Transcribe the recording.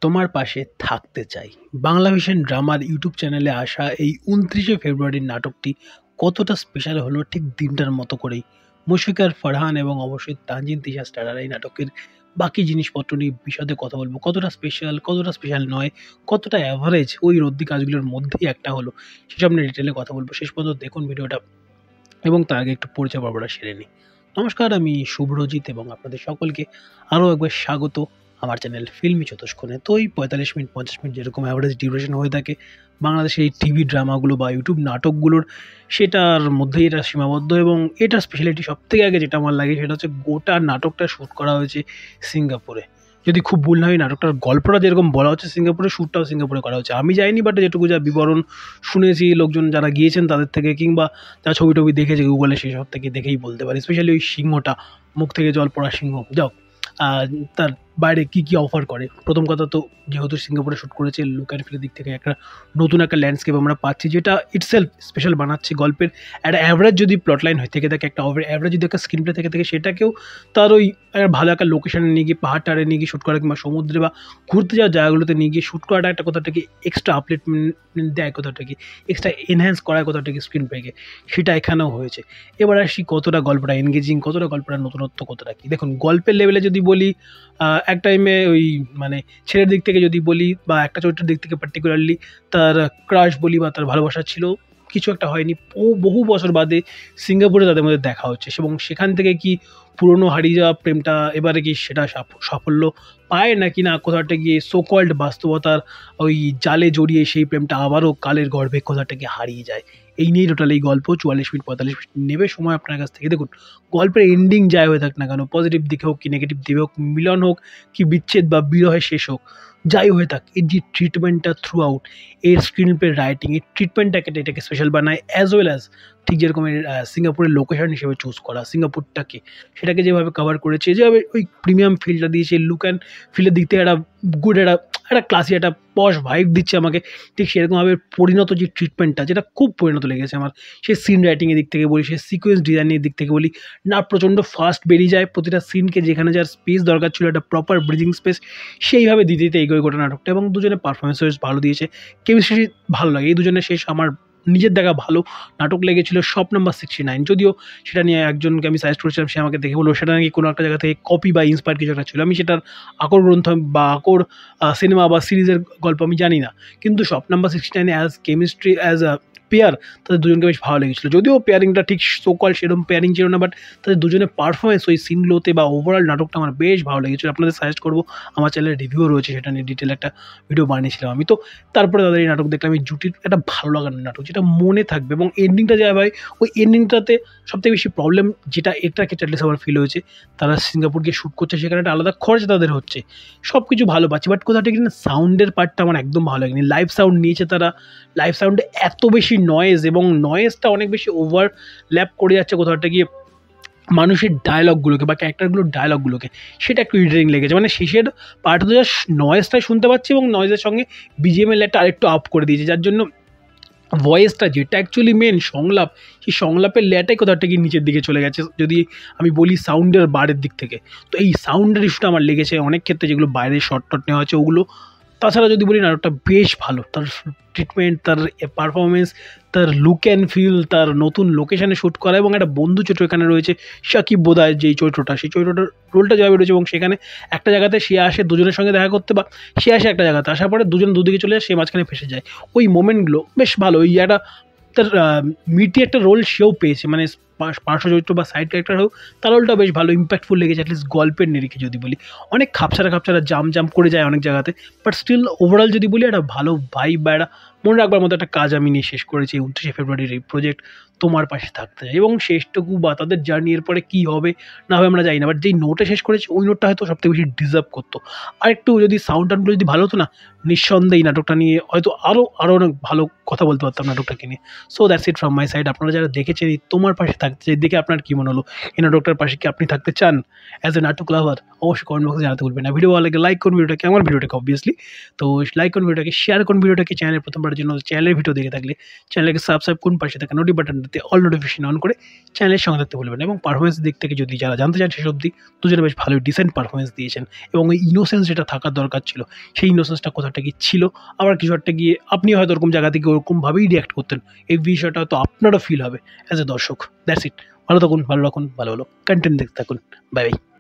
তোমার পাশে থাকতে চাই। বাংলাভিশন ড্রামার ইউটিউব চ্যানেলে আসা এই ২৯শে ফেব্রুয়ারির নাটকটি কতটা স্পেশাল হলো ঠিক দিনটার মতো করেই। মুশফিকার ফারহান এবং অবশ্যই তানজিন তিশা স্টারার এই নাটকের বাকি জিনিসপত্র নিয়ে বিশদে কথা বলবো। কতটা স্পেশাল নয়, কতটা অ্যাভারেজ ওই রদ্দি কাজগুলোর মধ্যেই একটা হলো। সেসব নিয়ে ডিটেইলে কথা বলবো। শেষ পর্যন্ত দেখুন ভিডিওটা এবং তার আগে একটু পরিচয় পর্বটা সেরে নিই। নমস্কার, আমি শুভ্রজিৎ এবং আপনাদের সকলকে আরও একবার স্বাগত আমার চ্যানেল ফিল্মি চতুষ্কোণে। তো এই ৪৫ মিনিট ৫০ মিনিট যেরকম অ্যাভারেজ ডিউরেশন হয়ে থাকে বাংলাদেশের এই টিভি ড্রামাগুলো বা ইউটিউব নাটকগুলোর, সেটার মধ্যেই এটা সীমাবদ্ধ। এবং এটার স্পেশালিটি সবথেকে আগে যেটা আমার লাগে সেটা হচ্ছে গোটা নাটকটা শ্যুট করা হয়েছে সিঙ্গাপুরে। যদি খুব ভুল না হয়, নাটকটার গল্পটা যেরকম বলা হচ্ছে সিঙ্গাপুরে, শ্যুটটাও সিঙ্গাপুরে করা হচ্ছে। আমি যাইনি, বাট যেটুকু যা বিবরণ শুনেছি লোকজন যারা গিয়েছেন তাদের থেকে, কিংবা যারা ছবি টবি দেখেছে গুগলে, সেই সব থেকে দেখেই বলতে পারি। স্পেশালি ওই সিংহটা, মুখ থেকে জল পড়া সিংহ, যাও তার বাইরে কী কী অফার করে। প্রথম কথা তো, যেহেতু সিঙ্গাপুরে শ্যুট করেছে, লুক অ্যান্ড ফিলের দিক থেকে একটা নতুন একটা ল্যান্ডস্কেপ আমরা পাচ্ছি, যেটা ইটসেলফ স্পেশাল বানাচ্ছে গল্পের। একটা অ্যাভারেজ যদি প্লট লাইন হয়ে থেকে থাকে, একটা অ্যাভারেজ যদি একটা স্ক্রিন প্লে থেকে থাকে, সেটাকেও তার ওই একটা ভালো একটা লোকেশনে নিয়ে গিয়ে, পাহাড় টাড়ে নিয়ে গিয়ে শ্যুট করা, কিংবা সমুদ্রে বা ঘুরতে যাওয়ার জায়গাগুলোতে নিয়ে গিয়ে শ্যুট করাটা একটা কোথাটাকে এক্সট্রা আপলিটমেন্ট দেয়, কোথাটাকে এক্সট্রা এনহ্যান্স করায় কোথাটাকে স্ক্রিন প্লেকে, সেটা এখানেও হয়েছে। এবার আসি কতটা গল্পটা এনগেজিং, কতটা গল্পটা নতুনত্ব, কতটা কী। দেখুন, গল্পের লেভেলে যদি বলি, এক টাইমে ওই মানে ছেলের দিক থেকে যদি বলি, বা একটা চরিত্রের দিক থেকে পার্টিকুলারলি তার ক্রাশ বলি বা তার ভালোবাসা ছিল, কিছু একটা হয়নি। বহু বছর বাদে সিঙ্গাপুরে তাদের মধ্যে দেখা হচ্ছে, এবং সেখান থেকে কি পুরনো হারিয়ে যাওয়া প্রেমটা এবারে কি সেটা সাফল্য পায়, নাকি না কোথাটা গিয়ে সোকল্ড বাস্তবতার ওই জালে জড়িয়ে সেই প্রেমটা আবারও কালের গর্ভে কোথাটা গিয়ে হারিয়ে যায়। এই নিয়েই টোটাল এই গল্প। ৪৪ মিনিট ৪৫ মিনিট নেবে সময় আপনার কাছ থেকে। দেখুন, গল্পের এন্ডিং যাই হয়ে থাক না কেন, পজিটিভ দিকে হোক কি নেগেটিভ দিকে হোক, মিলন হোক কি বিচ্ছেদ বা বিরহের শেষ হোক, যাই হয়ে থাক, এর যে ট্রিটমেন্টটা থ্রু আউট, এর স্ক্রিন প্লে রাইটিং, এর ট্রিটমেন্টটাকে এটাকে স্পেশাল বানায়। অ্যাজ ওয়েল অ্যাজ ঠিক যেরকম সিঙ্গাপুরের লোকেশন হিসেবে চুজ করা, সিঙ্গাপুরটাকে সেটাকে যেভাবে কভার করেছে, যেভাবে ওই প্রিমিয়াম ফিলটা দিয়েছে, লুক অ্যান্ড ফিলের দিক থেকে একটা গুড, একটা ক্লাসি, একটা পশ ভাইব দিচ্ছে আমাকে, ঠিক সেরকমভাবে পরিণত যে ট্রিটমেন্টটা, যেটা খুব পরিণত লেগেছে আমার, সেই সিন রাইটিংয়ের দিক থেকে বলি, সেই সিকোয়েন্স ডিজাইনের দিক থেকে বলি, না প্রচণ্ড ফাস্ট বেরিয়ে যায় প্রতিটা সিনকে, যেখানে যার স্পেস দরকার ছিল, একটা প্রপার ব্রিজিং স্পেস, সেইভাবে দিতে দিতে এগোয় গোটা নাটকটা। এবং দুজনের পারফরমেন্স ভালো দিয়েছে, কেমিস্ট্রি ভালো লাগে এই দুজনের। শেষ আমার নিজের দেখা ভালো নাটক লেগেছিল শপ নাম্বার 69। যদিও সেটা নিয়ে একজনকে আমি সাজেস্ট করেছিলাম, সে আমাকে দেখে বললো সেটা নাকি কোনো একটা জায়গা থেকে কপি বা ইন্সপায়ার কিছু একটা ছিল। আমি সেটার আকর গ্রন্থ বা আকর সিনেমা বা সিরিজের গল্প আমি জানি না, কিন্তু shop number 69 as chemistry, as a pair, তাদের দুজনকে বেশ ভালো লেগেছিলো। যদিও পেয়ারিংটা ঠিক সোকল সেরকম পেয়ারিং ছিল না, বাট তাদের দুজনের পারফরমেন্স ওই সিনগুলোতে বা ওভারঅল নাটকটা আমার বেশ ভালো লেগেছিলো। আপনাদের সাজেস্ট করবো, আমার চ্যানেলে রিভিউ রয়েছে, সেটা নিয়ে ডিটেল একটা ভিডিও বানিয়েছিলাম আমি। তো তারপরে তাদের এই নাটক দেখলাম, এই জুটির একটা ভালো লাগার নাটক, যেটা মনে থাকবে। এবং এন্ডিংটা যা ভাই, ওই এন্ডিংটাতে সবথেকে বেশি প্রবলেম যেটা, এটার ক্ষেত্রে অ্যাটলিস্ট আমার ফিল হয়েছে, তারা সিঙ্গাপুর গিয়ে শ্যুট করছে, সেখানে একটা আলাদা খরচ তাদের হচ্ছে, সব কিছু ভালো পাচ্ছি, বাট কোথাটা কিন্তু সাউন্ডের পার্টটা আমার একদম ভালো লাগেনি। লাইভ সাউন্ড নিয়েছে তারা, লাইভ সাউন্ডে এত বেশি নয়েজ, এবং নয়েজটা অনেক বেশি ওভারল্যাপ করে যাচ্ছে কোথাটা গিয়ে মানুষের ডায়লগগুলোকে বা ক্যারেক্টারগুলোর ডায়লগগুলোকে, সেটা একটু ইরিটেটিং লেগেছে। মানে শেষের পার্টে তো জাস্ট নয়েজটাই শুনতে পাচ্ছি, এবং নয়েজের সঙ্গে বিজিএমের লেটটা আরেকটু আপ করে দিয়েছে, যার জন্য ভয়েসটা, যেটা অ্যাকচুয়ালি মেন সংলাপ, সেই সংলাপের লেটাই কোথাটা গিয়ে নিচের দিকে চলে গেছে, যদি আমি বলি সাউন্ডের বারের দিক থেকে। তো এই সাউন্ডের ইস্যুটা আমার লেগেছে অনেক ক্ষেত্রে, যেগুলো বাইরে শর্ট টট নেওয়া হয়েছে ওগুলো। তাছাড়া যদি বলি, নাটকটা বেশ ভালো, তার ট্রিটমেন্ট, তার পারফরমেন্স, তার লুক অ্যান্ড ফিল, তার নতুন লোকেশানে শ্যুট করা, এবং একটা বন্ধু চরিত্র এখানে রয়েছে, সাকিব বোদায় যেই চরিত্রটা, সেই চরিত্রটার রোলটা যেভাবে রয়েছে, এবং সেখানে একটা জায়গাতে সে আসে দুজনের সঙ্গে দেখা করতে, বা সে আসে একটা জায়গাতে, আসার পরে দুজন দুদিকে চলে যায়, সে মাঝখানে ফেসে যায়। ওই মোমেন্টগুলো বেশ ভালো। ওই একটা তার মিটি একটা রোল সেও পেয়েছে, মানে পার্শ্ব চরিত্র বা সাইড ক্যারেক্টার হোক, তার রোলটা বেশ ভালো, ইম্প্যাক্টফুল লেগেছে। অ্যাটলিস্ট গল্পের নিরিখে যদি বলি, অনেক খাপছাড়া জাম করে যায় অনেক জায়গাতে, বাট স্টিল ওভারঅল যদি বলি, একটা ভালো ভাইব বা একটা মনে রাখবার মতো একটা কাজ আমি নিয়ে শেষ করেছি ২৯শে ফেব্রুয়ারির এই প্রজেক্ট তোমার পাশে থাকতে চাই। এবং শেষটুকু বা তাদের জার্নি এরপরে কী হবে না হবে আমরা জানি না, বাট যেই নোটে শেষ করেছি ওই নোটটা হয়তো সবথেকে বেশি ডিজার্ভ করতো। আর একটু যদি সাউন্ড টাউনগুলো যদি ভালো হতো না, নিঃসন্দেহে এই নাটকটা নিয়ে হয়তো আরও অনেক ভালো কথা বলতে পারতাম নাটকটাকে নিয়ে। So that's it from my side. আপনারা যারা দেখেছেন এই তোমার পাশে থাকতে চাই দেখে আপনার কী মনে হলো? এই নাটকটার পাশে কি আপনি থাকতে চান অ্যাজ এ নাটক লাভার? অবশ্যই কমেন্ট বক্সে জানাতে বলবেন না। ভিডিও ভালো লাগে লাইক করুন ভিডিওটাকে, আমার ভিডিওটাকে অবভিয়াসলি। তো লাইক করুন ভিডিওটাকে, শেয়ার করুন ভিডিওটাকে, চ্যানেলের প্রথমবারের জন্য চ্যানেলের ভিডিও দেখে থাকলে চ্যানেলকে সাবস্ক্রাইব করুন, পাশে থাকা নোটি বাটন দিতে, অল নোটিফিকেশন অন করে চ্যানেলের সঙ্গে থাকতে ভুলবেন না। এবং পারফরমেন্স দিক থেকে যদি যারা জানতে চান শেষ অবধি, দুজনে বেশ ভালোই ডিসেন্ট পারফরমেন্স দিয়েছেন এবং ওই ইনোসেন্স যেটা থাকার দরকার ছিল সেই ইনোসেন্সটা কোথাটা গিয়ে ছিল, আবার কিছু একটা গিয়ে আপনি হয়তো ওরকম জায়গা থেকে ওরকমভাবেই রিঅ্যাক্ট করতেন। এই বিষয়টা হয়তো আপনারও ফিল হবে অ্যাজ এ দর্শক। That's it. ভালো থাকুন, ভালো রাখুন, ভালো ভালো কন্টেন্ট দেখতে থাকুন। Bye bye.